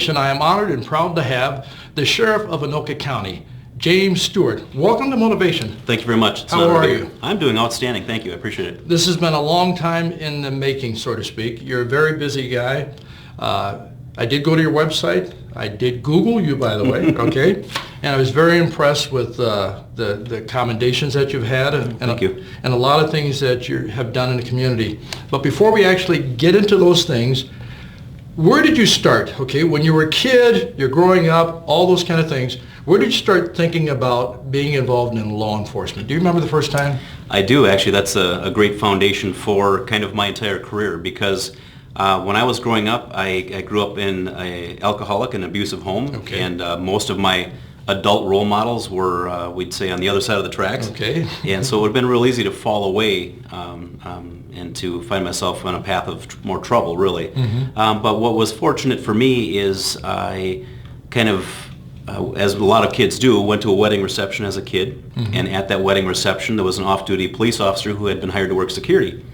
Motivation, I am honored and proud to have the Sheriff of Anoka County, James Stuart. Welcome to Motivation. Thank you very much. How are you? I'm doing outstanding. Thank you. I appreciate it. This has been a long time in the making, so to speak. You're a very busy guy. I did go to your website. I did Google you, by the way, okay? And I was very impressed with the commendations that you've had Thank you. And a lot of things that you have done in the community. But before we actually get into those things, where did you start, okay? When you were a kid, you're growing up, all those kind of things, where did you start thinking about being involved in law enforcement? Do you remember the first time? I do, actually. That's a great foundation for kind of my entire career, because when I was growing up, I grew up in an alcoholic and abusive home, okay. And most of my adult role models were, we'd say, on the other side of the tracks. Okay. And so it would have been real easy to fall away and to find myself on a path of more trouble, really. Mm-hmm. But what was fortunate for me is I kind of, as a lot of kids do, went to a wedding reception as a kid. Mm-hmm. And at that wedding reception, there was an off-duty police officer who had been hired to work security.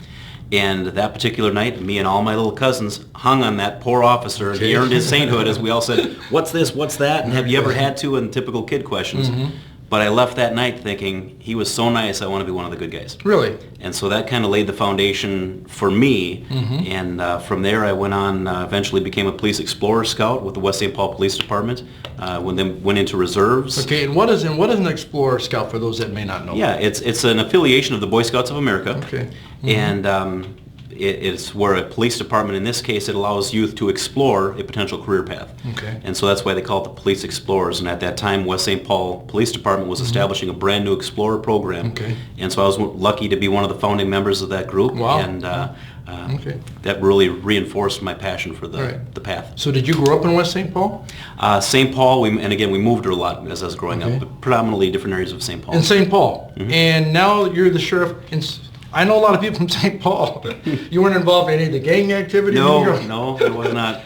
And that particular night, me and all my little cousins hung on that poor officer, and he earned his sainthood as we all said, "What's this? What's that? And have you ever had to?" And typical kid questions. Mm-hmm. But I left that night thinking, he was so nice, I want to be one of the good guys. Really? And so that kind of laid the foundation for me. Mm-hmm. And from there, I went on, eventually became a police explorer scout with the West St. Paul Police Department. Then went into reserves. Okay, and what is an Explorer Scout for those that may not know? Yeah, it's an affiliation of the Boy Scouts of America. Okay. Mm-hmm. And it's where a police department, in this case, it allows youth to explore a potential career path. Okay. And so that's why they call it the Police Explorers. And at that time, West St. Paul Police Department was establishing a brand new Explorer program. Okay. And so I was lucky to be one of the founding members of that group. Wow. And Okay. that really reinforced my passion for the, Right. the path. So did you grow up in West St. Paul? St. Paul, and again, we moved a lot as I was growing Okay. up, but predominantly different areas of St. Paul. In St. Paul. Mm-hmm. And now you're the sheriff in... I know a lot of people from St. Paul. You weren't involved in any of the gang activity? No, I was not.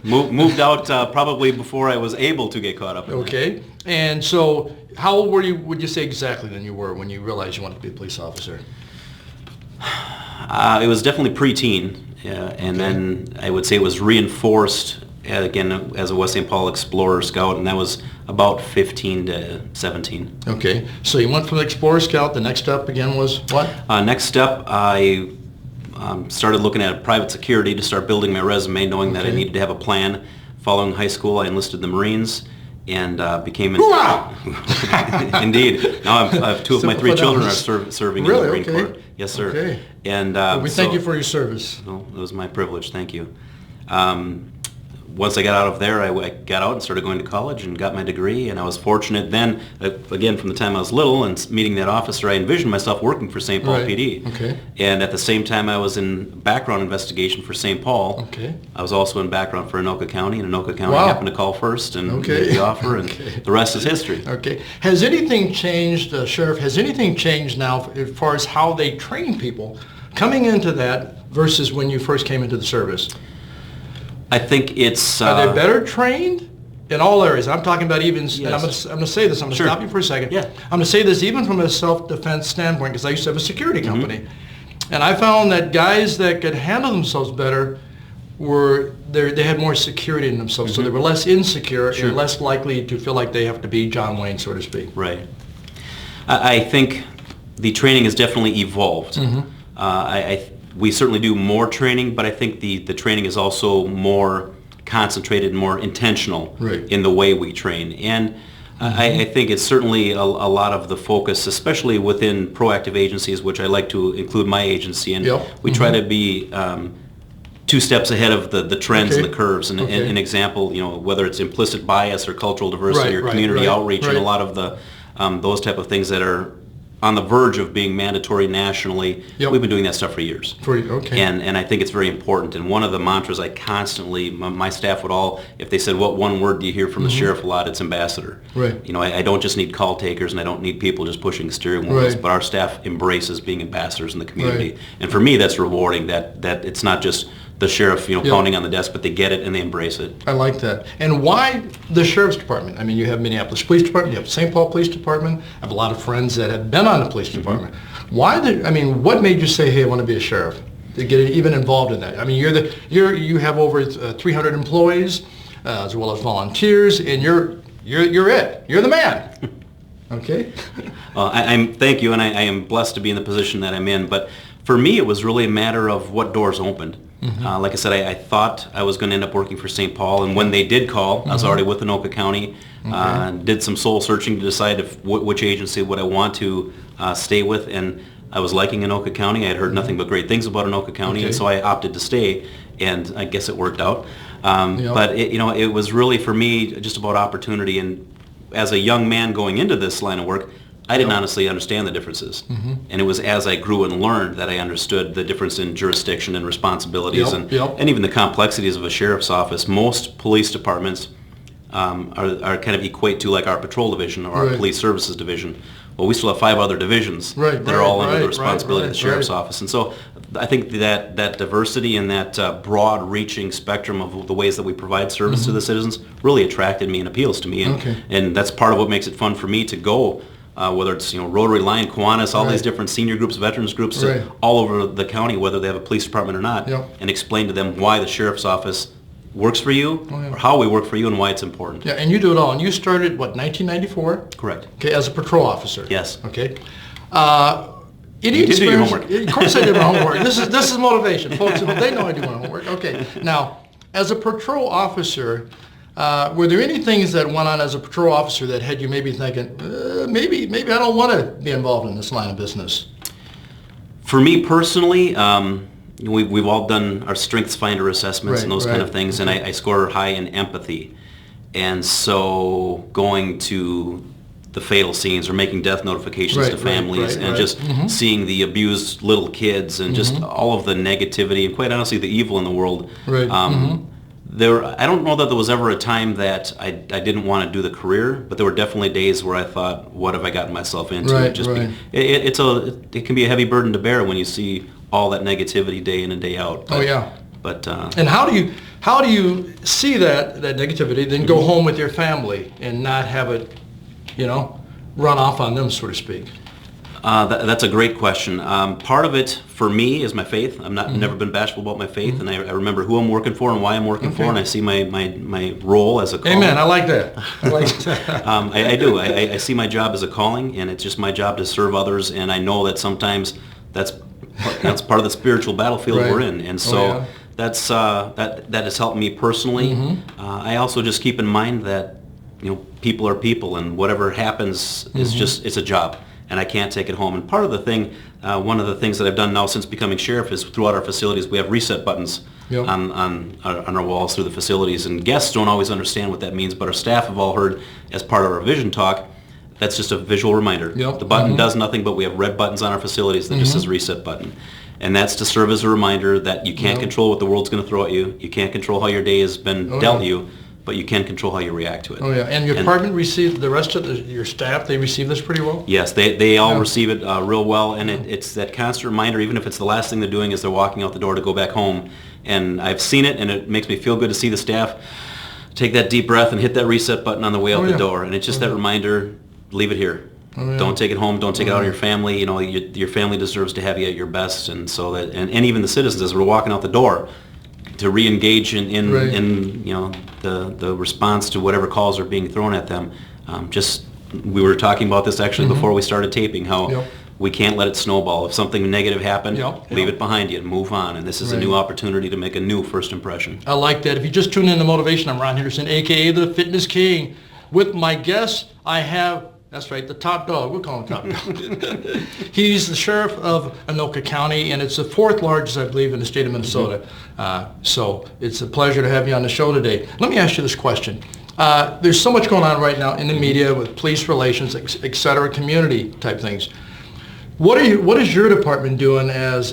Moved out probably before I was able to get caught up in that. Okay. And so how old were you, would you say exactly than you were when you realized you wanted to be a police officer? It was definitely preteen, and then I would say it was reinforced, again, as a West St. Paul Explorer Scout, and that was about 15 to 17. Okay. So you went from the Explorer Scout. The next step again was what? Next step, I started looking at private security to start building my resume, knowing that I needed to have a plan. Following high school, I enlisted the Marines and became... Indeed. Now I have two of my three children are serving in the Marine Corps. Yes, sir. Okay. And well, we thank you for your service. Well, it was my privilege. Thank you. Once I got out of there, I got out and started going to college and got my degree, and I was fortunate then, again, from the time I was little and meeting that officer, I envisioned myself working for St. Paul PD. Okay. And at the same time I was in background investigation for St. Paul, okay. I was also in background for Anoka County, and Anoka County Wow. happened to call first and make the offer, and the rest is history. Okay. Has anything changed, Sheriff, has anything changed now as far as how they train people coming into that versus when you first came into the service? I think it's... Are they better trained in all areas? I'm talking about even, Yes. and I'm going to say this, I'm going to stop you for a second. Yeah. I'm going to say this even from a self-defense standpoint, because I used to have a security company. And I found that guys that could handle themselves better they had more security in themselves, so they were less insecure and less likely to feel like they have to be John Wayne, so to speak. Right. I think the training has definitely evolved. We certainly do more training, but I think the training is also more concentrated, more intentional in the way we train. And I think it's certainly a lot of the focus, especially within proactive agencies, which I like to include my agency in. We try to be 2 steps ahead of the trends and the curves. And an example, whether it's implicit bias or cultural diversity or community outreach, and a lot of the those type of things that are on the verge of being mandatory nationally. We've been doing that stuff for years. And I think it's very important. And one of the mantras I constantly, my staff would all, if they said, what one word do you hear from the sheriff a lot, it's ambassador. I don't just need call takers, and I don't need people just pushing steering wheels, but our staff embraces being ambassadors in the community. And for me, that's rewarding, that it's not just the sheriff, pounding on the desk, but they get it and they embrace it. I like that. And why the Sheriff's Department? I mean, you have Minneapolis Police Department, you have St. Paul Police Department. I have a lot of friends that have been on the police department. Why what made you say, hey, I want to be a sheriff? To get even involved in that? I mean, you have over 300 employees. as well as volunteers, and you're it. You're the man. Okay. Well, I'm thank you, and I am blessed to be in the position that I'm in. But for me, it was really a matter of what doors opened. Like I said, I thought I was going to end up working for St. Paul, and when they did call, I was already with Anoka County. Did some soul searching to decide which agency would I want to stay with, and I was liking Anoka County. I had heard nothing but great things about Anoka County, and so I opted to stay, and I guess it worked out. But it was really for me just about opportunity, and as a young man going into this line of work, I didn't honestly understand the differences. And it was as I grew and learned that I understood the difference in jurisdiction and responsibilities and even the complexities of a sheriff's office. Most police departments are kind of equate to like our patrol division or our police services division. Well, we still have 5 other divisions that are all under the responsibility of the sheriff's office. And so I think that diversity and that broad-reaching spectrum of the ways that we provide service to the citizens really attracted me and appeals to me. And that's part of what makes it fun for me to go, whether it's Rotary, Lion, Kiwanis, all these different senior groups, veterans groups, all over the county, whether they have a police department or not, and explain to them why the sheriff's office works for you, or how we work for you, and why it's important. Yeah, and you do it all. And you started, what, 1994? Correct. Okay, as a patrol officer. Yes. Okay. You did do your homework. Of course I did my homework. This is motivation. Folks, they know I do my homework. Okay. Now, as a patrol officer, were there any things that went on as a patrol officer that had you maybe thinking, maybe I don't want to be involved in this line of business? For me personally, we've all done our Strengths Finder assessments and those kind of things, and I score high in empathy. And so going to the fatal scenes or making death notifications to families and just seeing the abused little kids and just all of the negativity and quite honestly the evil in the world. I don't know that there was ever a time that I didn't want to do the career, but there were definitely days where I thought, what have I gotten myself into? It can be a heavy burden to bear when you see all that negativity day in and day out. But and how do you see that negativity, then go home with your family and not have it, run off on them, so to speak? That's a great question. Part of it for me is my faith. I've never been bashful about my faith, and I remember who I'm working for and why I'm working for, and I see my role as a calling. Amen. I like that. I do. I see my job as a calling, and it's just my job to serve others, and I know that sometimes that's part of the spiritual battlefield we're in, and so that has helped me personally. I also just keep in mind that people are people, and whatever happens is it's a job. And I can't take it home. And part of the thing, one of the things that I've done now since becoming sheriff is throughout our facilities, we have reset buttons on our walls through the facilities. And guests don't always understand what that means, but our staff have all heard as part of our vision talk, that's just a visual reminder. The button does nothing, but we have red buttons on our facilities that just says reset button. And that's to serve as a reminder that you can't control what the world's going to throw at you. You can't control how your day has been dealt you, but you can control how you react to it. And your department received, the rest of your staff, they receive this pretty well? Yes, they all receive it real well, and it's that constant reminder, even if it's the last thing they're doing is they're walking out the door to go back home. And I've seen it, and it makes me feel good to see the staff take that deep breath and hit that reset button on the way out the door. And it's just that reminder, leave it here. Don't take it home. Don't take it out on your family. Your family deserves to have you at your best, and so that, and even the citizens as we're walking out the door, to re-engage in the response to whatever calls are being thrown at them. We were talking about this actually before we started taping, how we can't let it snowball. If something negative happened, leave it behind you and move on. And this is a new opportunity to make a new first impression. I like that. If you just tune in to Motivation, I'm Ron Henderson, a.k.a. the Fitness King. With my guest, I have, that's right, the top dog. We'll call him top dog. He's the sheriff of Anoka County, and it's the 4th largest, I believe, in the state of Minnesota. So it's a pleasure to have you on the show today. Let me ask you this question. There's so much going on right now in the media with police relations, et cetera, community type things. What is your department doing as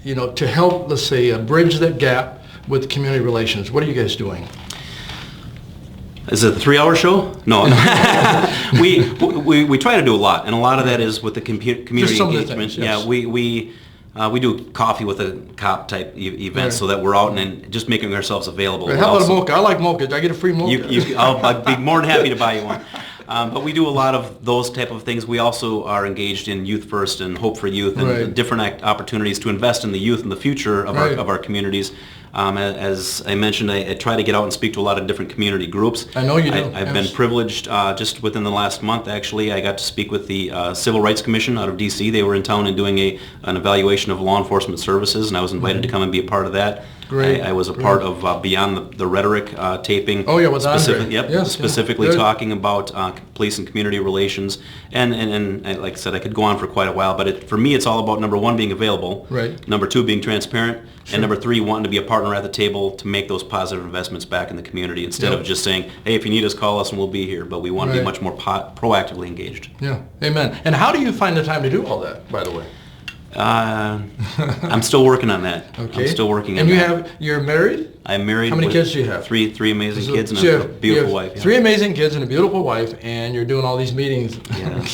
to help, let's say, bridge that gap with community relations? What are you guys doing? Is it the 3-hour show? No. we try to do a lot, and a lot of that is with the community engagement. We do coffee with a cop type events so that we're out and just making ourselves available. How about a mocha? I like mocha. Did I get a free mocha? I'd be more than happy to buy you one. But we do a lot of those type of things. We also are engaged in Youth First and Hope for Youth and different opportunities to invest in the youth and the future of our communities. As I mentioned, I try to get out and speak to a lot of different community groups. I know you do. I've been privileged just within the last month, actually. I got to speak with the Civil Rights Commission out of D.C. They were in town and doing an evaluation of law enforcement services, and I was invited to come and be a part of that. Great. I was a part of Beyond the Rhetoric taping. Oh, yeah, with Andre. Yep, specifically talking about police and community relations. And like I said, I could go on for quite a while, but for me, it's all about, number one, being available. Right. Number two, being transparent. Sure. And number three, wanting to be a partner at the table to make those positive investments back in the community instead of just saying, hey, if you need us, call us and we'll be here. But we want to be much more proactively engaged. Yeah, amen. And how do you find the time to do all that, by the way? I'm still working on that. Okay. I'm still working on that. And you're married? I'm married. How many kids do you have? Three amazing kids and a beautiful wife. Yeah. 3 amazing kids and a beautiful wife, and you're doing all these meetings. Yeah.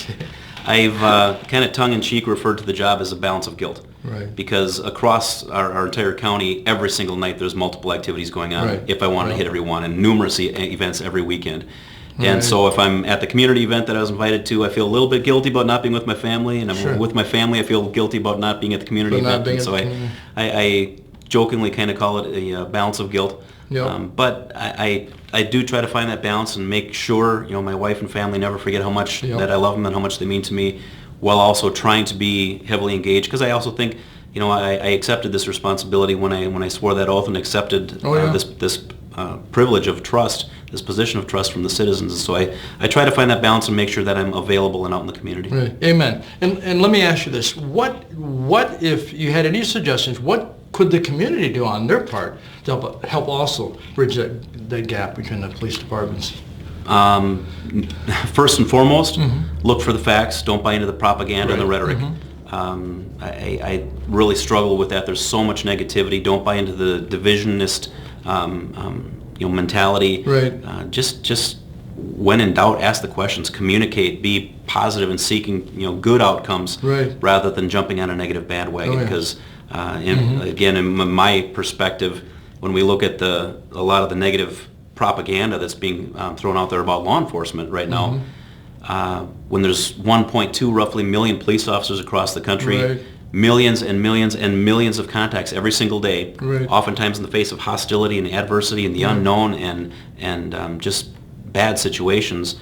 I've kind of tongue-in-cheek referred to the job as a balance of guilt. Right. Because across our entire county, every single night there's multiple activities going on if I wanted to hit every one, and numerous events every weekend. And so if I'm at the community event that I was invited to, I feel a little bit guilty about not being with my family, and I'm with my family, I feel guilty about not being at the community event. And so I jokingly kind of call it a balance of guilt. Yep. But I do try to find that balance and make sure my wife and family never forget how much that I love them and how much they mean to me, while also trying to be heavily engaged. Because I also think I accepted this responsibility when I swore that oath and accepted this privilege of trust, this position of trust from the citizens. And so I try to find that balance and make sure that I'm available and out in the community. Right. Amen. And let me ask you this. What if you had any suggestions, what could the community do on their part to help also bridge that gap between the police departments? First and foremost, look for the facts. Don't buy into the propaganda and the rhetoric. I really struggle with that. There's so much negativity. Don't buy into the divisionist mentality. Right. Just when in doubt, ask the questions, communicate, be positive and seeking good outcomes rather than jumping on a negative bandwagon. Because again, in my perspective, when we look at a lot of the negative propaganda that's being thrown out there about law enforcement right now, when there's 1.2 roughly million police officers across the country, millions and millions and millions of contacts every single day, oftentimes in the face of hostility and adversity and the unknown and just bad situations,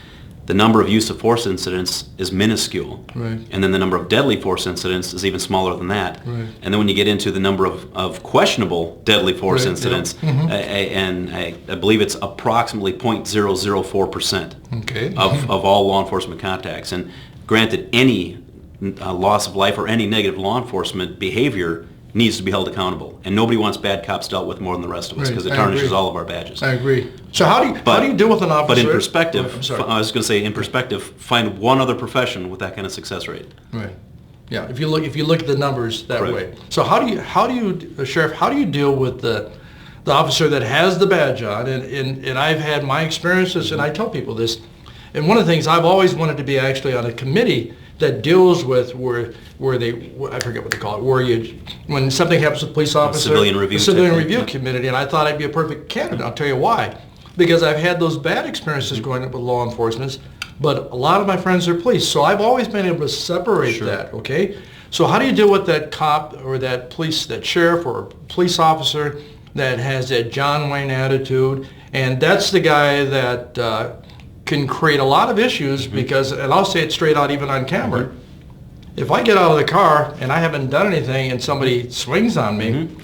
the number of use of force incidents is minuscule. And then the number of deadly force incidents is even smaller than that. And then when you get into the number of questionable deadly force incidents, I believe it's approximately 0.004% of all law enforcement contacts. And granted, any loss of life or any negative law enforcement behavior needs to be held accountable, and nobody wants bad cops dealt with more than the rest of us because it tarnishes all of our badges. I agree. So how do you deal with an officer? But in perspective, I was going to say, in perspective, find one other profession with that kind of success rate. Right. Yeah. If you look at the numbers that way. So how do you, Sheriff? How do you deal with the officer that has the badge on? And I've had my experiences, and I tell people this. And one of the things I've always wanted to be actually on a committee that deals with where I forget what they call it, when something happens with a police officer, civilian review committee, and I thought I'd be a perfect candidate. I'll tell you why. Because I've had those bad experiences growing up with law enforcement, but a lot of my friends are police, so I've always been able to separate that, okay? So how do you deal with that cop or that sheriff or police officer that has that John Wayne attitude, and that's the guy that can create a lot of issues because, and I'll say it straight out even on camera, if I get out of the car and I haven't done anything and somebody swings on me,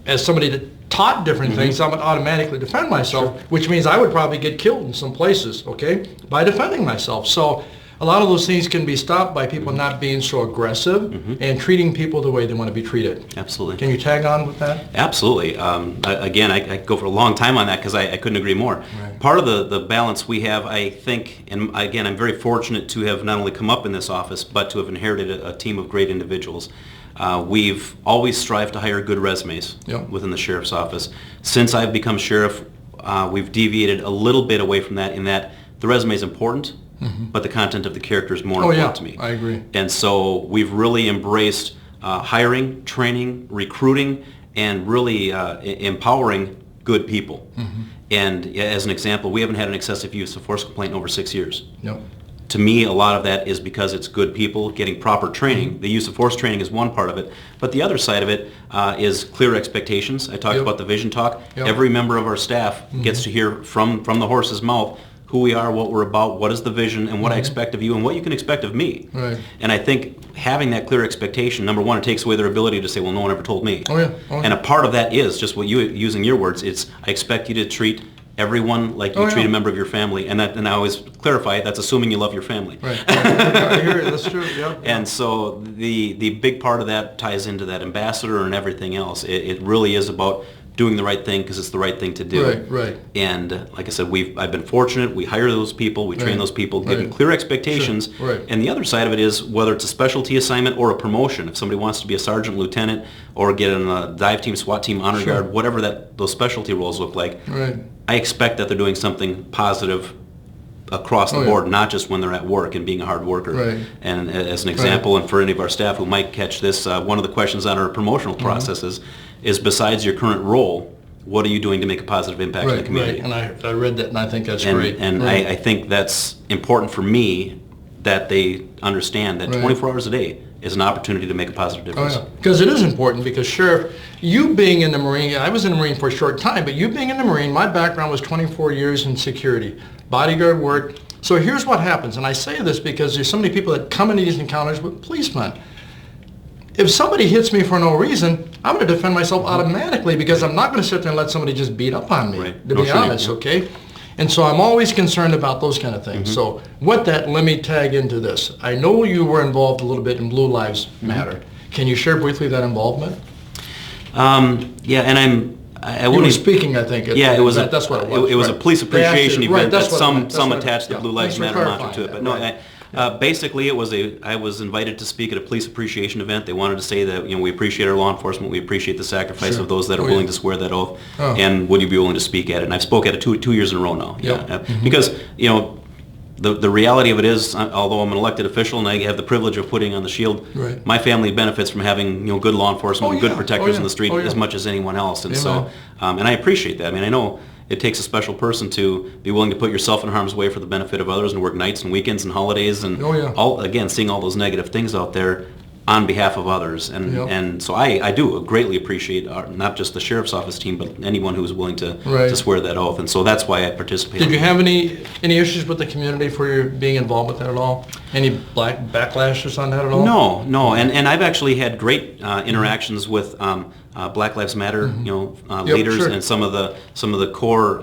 as somebody that taught different things, I would automatically defend myself, which means I would probably get killed in some places, okay, by defending myself. So a lot of those things can be stopped by people not being so aggressive and treating people the way they want to be treated. Absolutely. Can you tag on with that? Absolutely. Again, I go for a long time on that because I couldn't agree more. Part of the balance we have, I think, and again, I'm very fortunate to have not only come up in this office, but to have inherited a team of great individuals. We've always strived to hire good resumes within the sheriff's office. Since I've become sheriff, we've deviated a little bit away from that in that the resume is important, but the content of the character is more important to me. I agree. And so we've really embraced hiring, training, recruiting, and really empowering good people. And as an example, we haven't had an excessive use of force complaint in over 6 years. to me, a lot of that is because it's good people getting proper training. The use of force training is one part of it, but the other side of it is clear expectations. I talked about the vision talk. Every member of our staff gets to hear from the horse's mouth who we are, what we're about, what is the vision, and what I expect of you, and what you can expect of me. Right. And I think having that clear expectation, number one, it takes away their ability to say, well, no one ever told me. And a part of that is just what you, using your words, it's I expect you to treat everyone like you treat a member of your family, and I always clarify that's assuming you love your family. Right. I hear you. That's true. Yeah. And so the big part of that ties into that ambassador and everything else. It really is about doing the right thing because it's the right thing to do. Right. And like I said, I've been fortunate. We hire those people, we train those people, give them clear expectations. Sure. Right. And the other side of it is whether it's a specialty assignment or a promotion. If somebody wants to be a sergeant, lieutenant, or get in a dive team, SWAT team, honor guard, whatever those specialty roles look like, I expect that they're doing something positive across the board, not just when they're at work and being a hard worker. Right. And as an example, and for any of our staff who might catch this, one of the questions on our promotional processes is besides your current role, what are you doing to make a positive impact in the community? Right, and I read that, and I think that's great. And I think that's important for me that they understand that 24 hours a day is an opportunity to make a positive difference. Because it is important, because Sheriff, you being in the Marine, I was in the Marine for a short time, but you being in the Marine, my background was 24 years in security, bodyguard work. So here's what happens, and I say this because there's so many people that come into these encounters with policemen. If somebody hits me for no reason, I'm going to defend myself automatically because I'm not going to sit there and let somebody just beat up on me, to be honest, okay? And so I'm always concerned about those kind of things. So with that, let me tag into this. I know you were involved a little bit in Blue Lives Matter. Can you share briefly that involvement? Yeah, and you were speaking, I think. Yeah, that's what it was. It was a police appreciation event that some attached the yeah. Blue Lives Matter mantra to it. But no, basically I was invited to speak at a police appreciation event. They wanted to say that we appreciate our law enforcement, we appreciate the sacrifice of those that are willing to swear that oath, and would you be willing to speak at it? And I've spoke at it two years in a row now. Because the reality of it is, although I'm an elected official and I have the privilege of putting on the shield, my family benefits from having good law enforcement and good protectors in the street as much as anyone else. And so, and I appreciate that. I mean, I know it takes a special person to be willing to put yourself in harm's way for the benefit of others and work nights and weekends and holidays and seeing all those negative things out there on behalf of others. And so I do greatly appreciate not just the Sheriff's Office team, but anyone who is willing to swear that oath. And so that's why I participate. Did you have any issues with the community for your being involved with that at all? Any backlashes on that at all? No. And I've actually had great interactions with Black Lives Matter, leaders and some of the core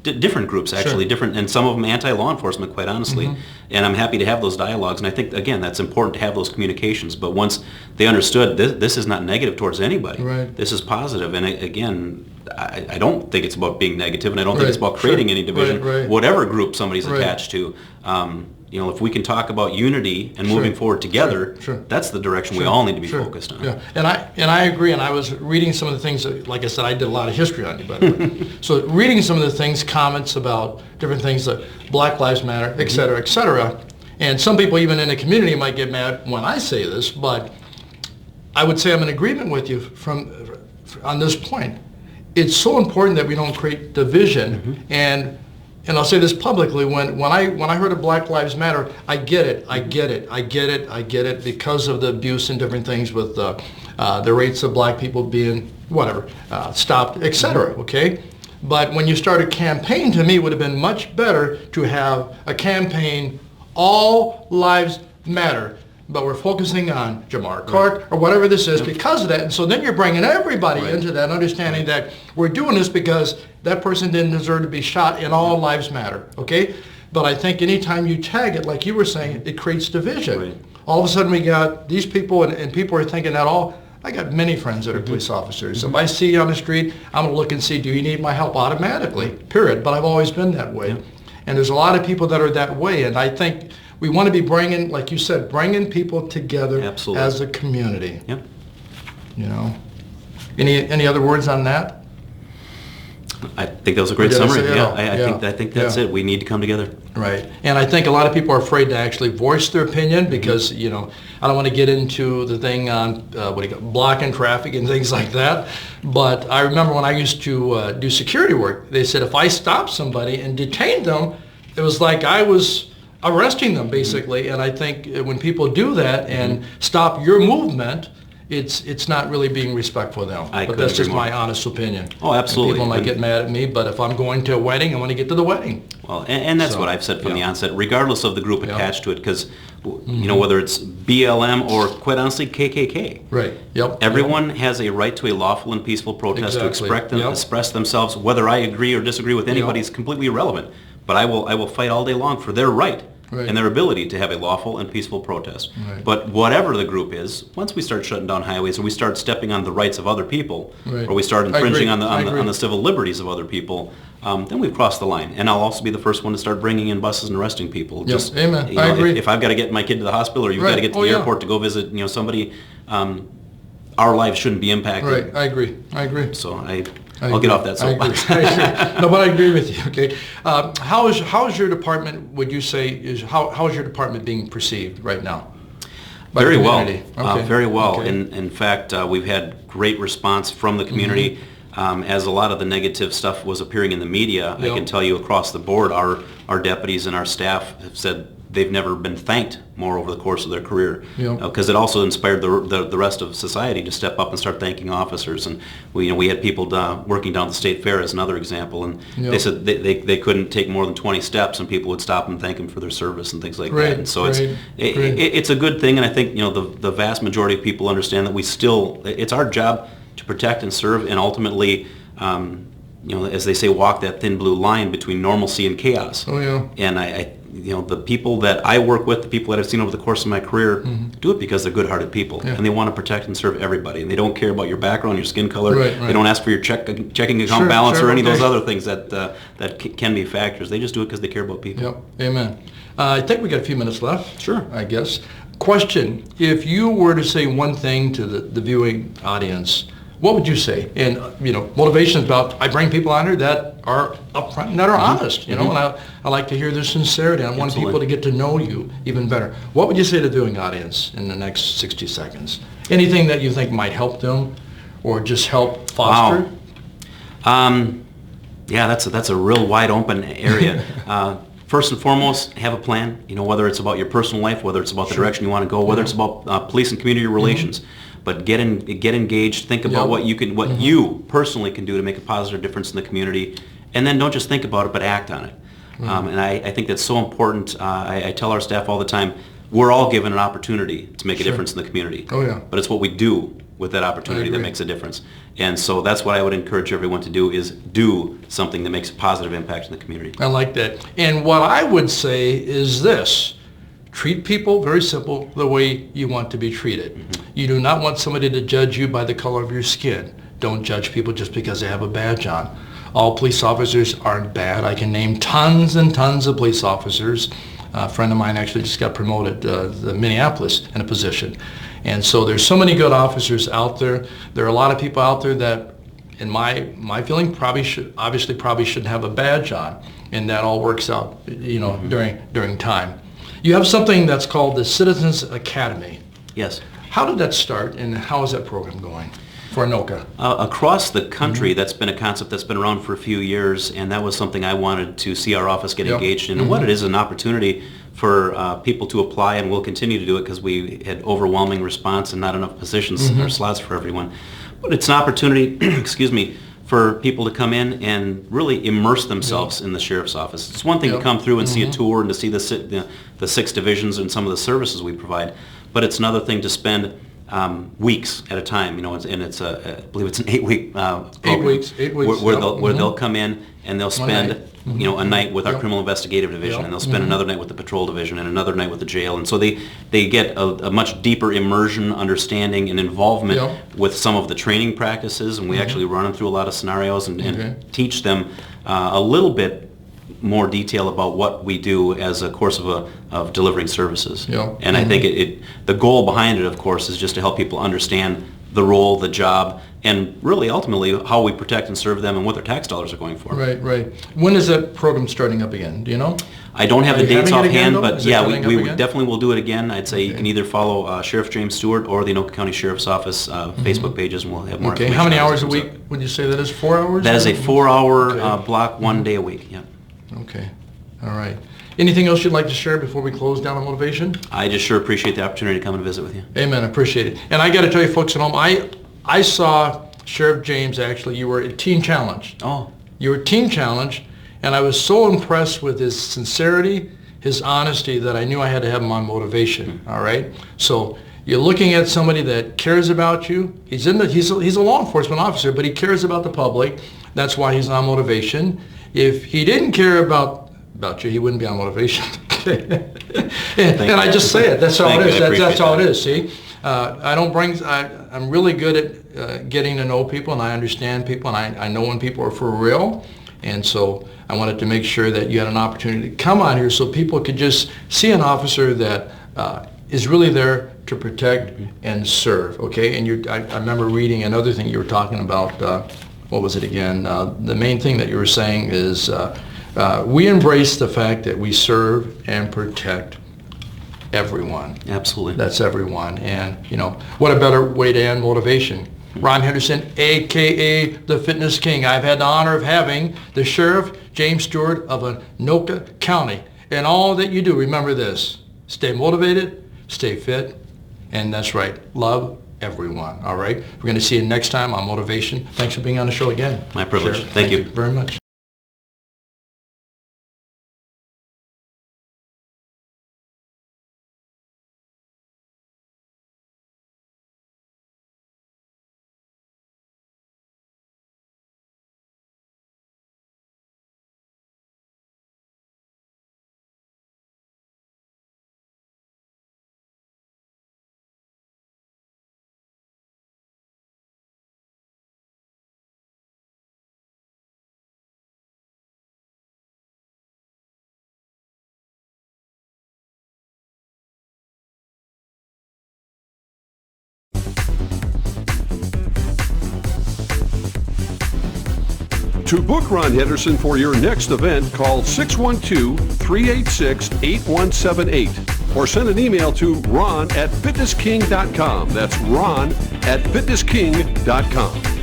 different groups, actually, different, and some of them anti-law enforcement, quite honestly. And I'm happy to have those dialogues. And I think, again, that's important to have those communications. But once they understood this is not negative towards anybody, this is positive. And again, I don't think it's about being negative, and I don't think it's about creating any division, whatever group somebody's attached to. If we can talk about unity and moving forward together, that's the direction we all need to be focused on. Yeah, and I agree. And I was reading some of the things that, like I said, I did a lot of history on you, by the way. So reading some of the things, comments about different things that Black Lives Matter, et cetera, et cetera. And some people even in the community might get mad when I say this, but I would say I'm in agreement with you on this point. It's so important that we don't create division. And I'll say this publicly, when I heard of Black Lives Matter, I get it because of the abuse and different things with the rates of black people being stopped, etc. Okay, but when you start a campaign, to me, it would have been much better to have a campaign, all lives matter, but we're focusing on Jamar Clark or whatever this is because of that. And so then you're bringing everybody into that understanding that we're doing this because that person didn't deserve to be shot and all lives matter, okay? But I think anytime you tag it, like you were saying, it creates division. All of a sudden we got these people and people are thinking that I got many friends that are police officers. So if I see you on the street, I'm going to look and see, do you need my help automatically, period. But I've always been that way. And there's a lot of people that are that way. And I think we want to be bringing, like you said, bringing people together as a community. Any other words on that? I think that was a great summary. I think that's it. We need to come together. Right. And I think a lot of people are afraid to actually voice their opinion because, I don't want to get into the thing on blocking traffic and things like that. But I remember when I used to do security work, they said if I stopped somebody and detained them, it was like I was arresting them, basically. And I think when people do that and stop your movement, it's not really being respectful of them. But that's just my honest opinion. Oh, absolutely. And people might get mad at me, but if I'm going to a wedding, I want to get to the wedding. Well, and that's what I've said from the onset, regardless of the group attached to it, because whether it's BLM or, quite honestly, KKK. Right. Yep. Everyone has a right to a lawful and peaceful protest to express themselves. Whether I agree or disagree with anybody is completely irrelevant. But I will fight all day long for their right. And their ability to have a lawful and peaceful protest. But whatever the group is, once we start shutting down highways or we start stepping on the rights of other people, or we start infringing on the civil liberties of other people, then we've crossed the line. And I'll also be the first one to start bringing in buses and arresting people. Just, amen. I agree. If I've got to get my kid to the hospital or you've got to get to the airport to go visit somebody, our lives shouldn't be impacted. Right. I agree. So I'll get off that soapbox. No, but I agree with you. Okay, how is your department? Would you say how is your department being perceived right now? Very well. Very well. Okay. In fact, we've had great response from the community. As a lot of the negative stuff was appearing in the media, I can tell you across the board, our deputies and our staff have said they've never been thanked more over the course of their career, because it also inspired the rest of society to step up and start thanking officers. And we had people working down at the state fair as another example, and they said they couldn't take more than 20 steps, and people would stop and thank them for their service and things like that. And so it's a good thing, and I think the vast majority of people understand that it's our job to protect and serve, and ultimately, as they say, walk that thin blue line between normalcy and chaos. And I the people that I work with, the people that I've seen over the course of my career, do it because they're good-hearted people, and they want to protect and serve everybody, and they don't care about your background, your skin color. They don't ask for your checking account balance or any of those other things that can be factors. They just do it because they care about people. Amen. I think we got a few minutes left. Sure. I guess. Question: if you were to say one thing to the viewing audience, what would you say? And motivation is about, I bring people on here that are upfront and that are honest, and I like to hear their sincerity. I want people to get to know you even better. What would you say to the viewing audience in the next 60 seconds? Anything that you think might help them or just help foster? Wow. That's a real wide open area. First and foremost, have a plan, whether it's about your personal life, whether it's about the direction you want to go, whether it's about police and community relations. But get engaged. Think about what you personally can do to make a positive difference in the community, and then don't just think about it, but act on it. And I think that's so important. I tell our staff all the time, we're all given an opportunity to make a difference in the community. But it's what we do with that opportunity that makes a difference. And so that's what I would encourage everyone to do, is do something that makes a positive impact in the community. I like that. And what I would say is this: treat people, very simple, the way you want to be treated. You do not want somebody to judge you by the color of your skin. Don't judge people just because they have a badge on. All police officers aren't bad. I can name tons and tons of police officers. A friend of mine actually just got promoted to Minneapolis in a position. And so there's so many good officers out there. There are a lot of people out there that, in my feeling, probably shouldn't have a badge on. And that all works out, during time. You have something that's called the Citizens Academy. Yes. How did that start, and how is that program going for Anoka? Across the country, that's been a concept that's been around for a few years, and that was something I wanted to see our office get engaged in. And what it is, an opportunity for people to apply, and we'll continue to do it because we had overwhelming response and not enough positions or slots for everyone. But it's an opportunity, for people to come in and really immerse themselves in the sheriff's office. It's one thing to come through and see a tour and to see the 6 divisions and some of the services we provide, but it's another thing to spend weeks at a time. And it's I believe it's an 8-week program. 8 weeks. Where they'll come in and they'll spend a night with our criminal investigative division, and they'll spend another night with the patrol division, and another night with the jail. And so they get a much deeper immersion, understanding, and involvement with some of the training practices, and we actually run them through a lot of scenarios and teach them a little bit more detail about what we do as a course of delivering services. And I think the goal behind it, of course, is just to help people understand the role, the job, and really ultimately how we protect and serve them and what their tax dollars are going for. Right. When is that program starting up again? Do you know? I don't have the dates offhand, but we definitely will do it again. I'd say you can either follow Sheriff James Stuart or the Anoka County Sheriff's Office Facebook pages, and we'll have more information. How many hours a week would you say that is? 4 hours? That is a 4-hour block, 1 day a week. Okay. All right. Anything else you'd like to share before we close down on motivation? I just sure appreciate the opportunity to come and visit with you. Amen. I appreciate it. And I got to tell you, folks at home, I saw Sheriff James, actually, you were at Teen Challenge. Oh. You were at Teen Challenge, and I was so impressed with his sincerity, his honesty, that I knew I had to have him on motivation, all right? So you're looking at somebody that cares about you. He's a law enforcement officer, but he cares about the public. That's why he's on motivation. If he didn't care about you, he wouldn't be on motivation. and I just say it. That's how it is. That's how it is. See, I'm really good at getting to know people, and I understand people, and I know when people are for real. And so I wanted to make sure that you had an opportunity to come on here so people could just see an officer that is really there to protect and serve. Okay. And I remember reading another thing you were talking about. What was it again? The main thing that you were saying is we embrace the fact that we serve and protect everyone. Absolutely. That's everyone. And, what a better way to end motivation. Ron Henderson, a.k.a. the Fitness King. I've had the honor of having the Sheriff, James Stuart of Anoka County. And all that you do, remember this. Stay motivated, stay fit, and that's right, love everyone, all right? We're going to see you next time on Motivation. Thanks for being on the show again. My privilege. Sheriff, Thank you very much. To book Ron Henderson for your next event, call 612-386-8178 or send an email to ron@fitnessking.com. That's ron@fitnessking.com.